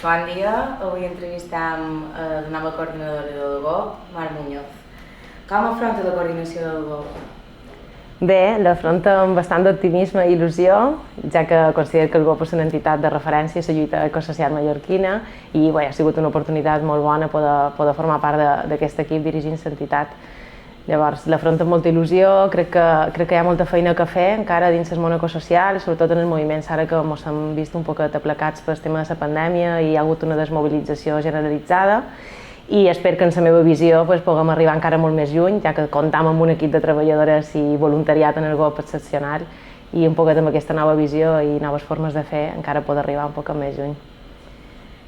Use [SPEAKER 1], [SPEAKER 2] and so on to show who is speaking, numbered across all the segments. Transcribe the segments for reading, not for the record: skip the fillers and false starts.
[SPEAKER 1] Bon dia, avui entrevistam la nova coordinadora del GOP, Mar Muñoz. Com afronta la coordinació del GOP?
[SPEAKER 2] Bé, l'afronta amb bastant d'optimisme i il·lusió, ja que considero que el GOP és una entitat de referència a la lluita ecosocial mallorquina i ha sigut una oportunitat molt bona poder formar part d'aquest equip dirigint l'entitat. Llavors, l'afronta amb molta il·lusió, crec que hi ha molta feina a fer encara dins el món ecosocial, sobretot en els moviments ara que ens hem vist un poquet aplacats pel tema de la pandèmia i hi ha hagut una desmobilització generalitzada i espero que en la meva visió puguem arribar encara molt més lluny, ja que comptam amb un equip de treballadores i voluntariat en el GOP excepcional i un poquet amb aquesta nova visió i noves formes de fer encara poder arribar un poc més lluny.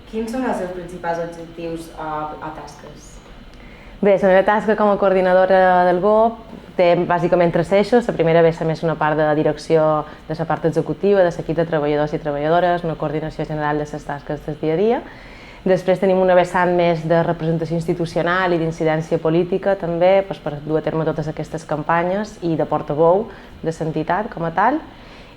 [SPEAKER 1] Quins són els seus principals objectius o tasques?
[SPEAKER 2] Bé, la meva tasca com a coordinadora del GOP té bàsicament tres eixos. La primera ve a més una part de direcció de la part executiva, de l'equip de treballadors i treballadores, una coordinació general de les tasques del dia a dia. Després tenim una vessant més de representació institucional i d'incidència política també per dur a terme totes aquestes campanyes i de portaveu de l'entitat com a tal.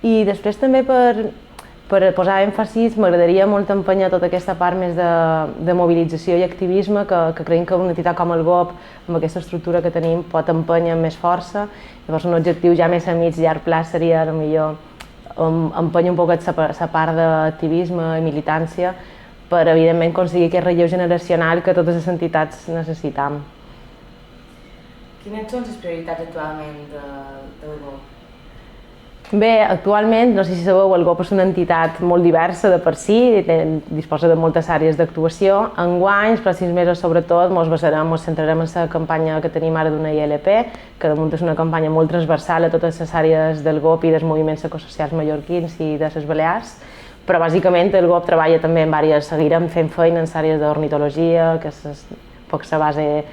[SPEAKER 2] I després també per posar èmfasis m'agradaria molt empenyar tota aquesta part més de mobilització i activisme que creiem que una entitat com el GOP, amb aquesta estructura que tenim, pot empènyer amb més força. Llavors un objectiu ja més a mig i llarg plaç seria potser empènyer un poquet la part d'activisme i militància per evidentment aconseguir aquest relleu generacional que totes les entitats necessitam.
[SPEAKER 1] Quines són les prioritats actualment del GOP?
[SPEAKER 2] Bé, actualment, no sé si sabeu, el GOP és una entitat molt diversa de per si, disposa de moltes àrees d'actuació. Enguany, els pròxims mesos sobretot, ens centrarem en la campanya que tenim ara d'una ILP, que damunt és una campanya molt transversal a totes les àrees del GOP i dels moviments ecosocials mallorquins i de les Balears, però bàsicament el GOP treballa també en diverses, seguirem fent feina en àrees d'ornitologia, que és la base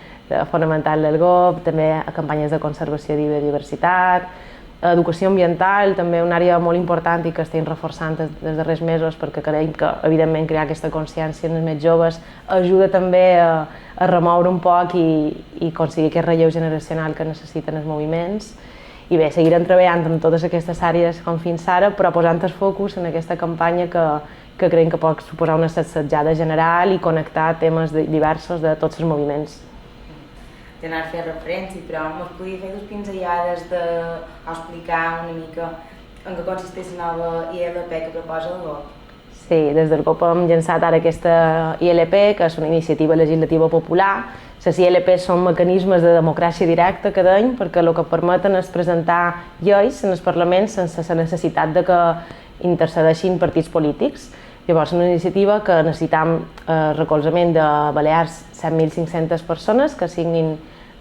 [SPEAKER 2] fonamental del GOP, també a campanyes de conservació de biodiversitat, educació ambiental, també una àrea molt important i que estem reforçant els darrers mesos perquè creiem que, evidentment, crear aquesta consciència en els més joves ajuda també a remoure un poc i aconseguir aquest relleu generacional que necessiten els moviments. I bé, seguirem treballant en totes aquestes àrees com fins ara, però posant el focus en aquesta campanya que creiem que pot suposar una sacsejada general i connectar temes diversos de tots els moviments.
[SPEAKER 1] D'anar a fer referència, però ens podria fer dues pinzellades o explicar una mica en què consisteix la nova ILP que proposa el GOP?
[SPEAKER 2] Sí, des del GOP hem llançat ara aquesta ILP, que és una iniciativa legislativa popular. Les ILP són mecanismes de democràcia directa cada any perquè el que permeten és presentar lleis en els parlaments sense la necessitat de que intercedeixin partits polítics. Llavors, una iniciativa que necessitam recolzament de Balears 7.500 persones que signin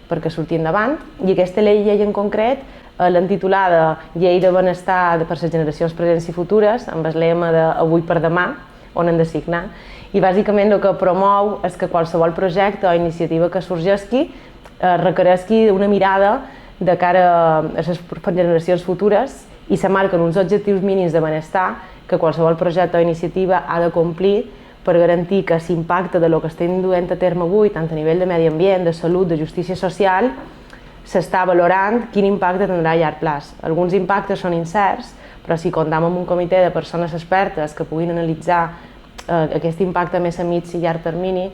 [SPEAKER 2] perquè surti endavant i aquesta llei en concret l'han titulada Llei de Benestar per a les generacions presents i futures amb el lema d'avui per demà, on han de signar. I bàsicament el que promou és que qualsevol projecte o iniciativa que sorgeixi requereixi una mirada de cara a les generacions futures i se marquen uns objectius mínims de benestar que qualsevol projecte o iniciativa ha de complir per garantir que l'impacte del que estem duent a terme avui, tant a nivell de medi ambient, de salut, de justícia social, s'està valorant quin impacte tindrà a llarg plaç. Alguns impactes són incerts, però si comptem amb un comitè de persones expertes que puguin analitzar aquest impacte més a mig i llarg termini,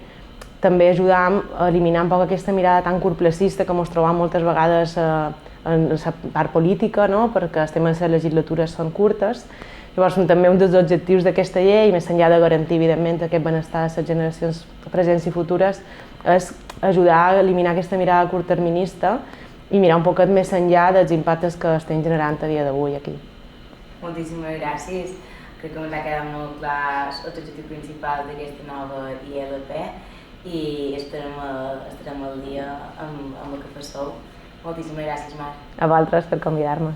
[SPEAKER 2] també ajudam a eliminar un poc aquesta mirada tan curtplacista que ens trobam moltes vegades en la part política, perquè els temes de legislatures són curtes. Llavors, també un dels objectius d'aquesta llei, més enllà de garantir, evidentment, aquest benestar de les generacions presents i futures, és ajudar a eliminar aquesta mirada curtterminista i mirar un poquet més enllà dels impactes que estem generant a dia d'avui aquí.
[SPEAKER 1] Moltíssimes gràcies. Crec que ens ha quedat molt clar l'objectiu principal d'aquesta nova ILP i estarem al dia amb el que passeu. Moltíssimes gràcies, Mar.
[SPEAKER 2] A vosaltres per convidar-me.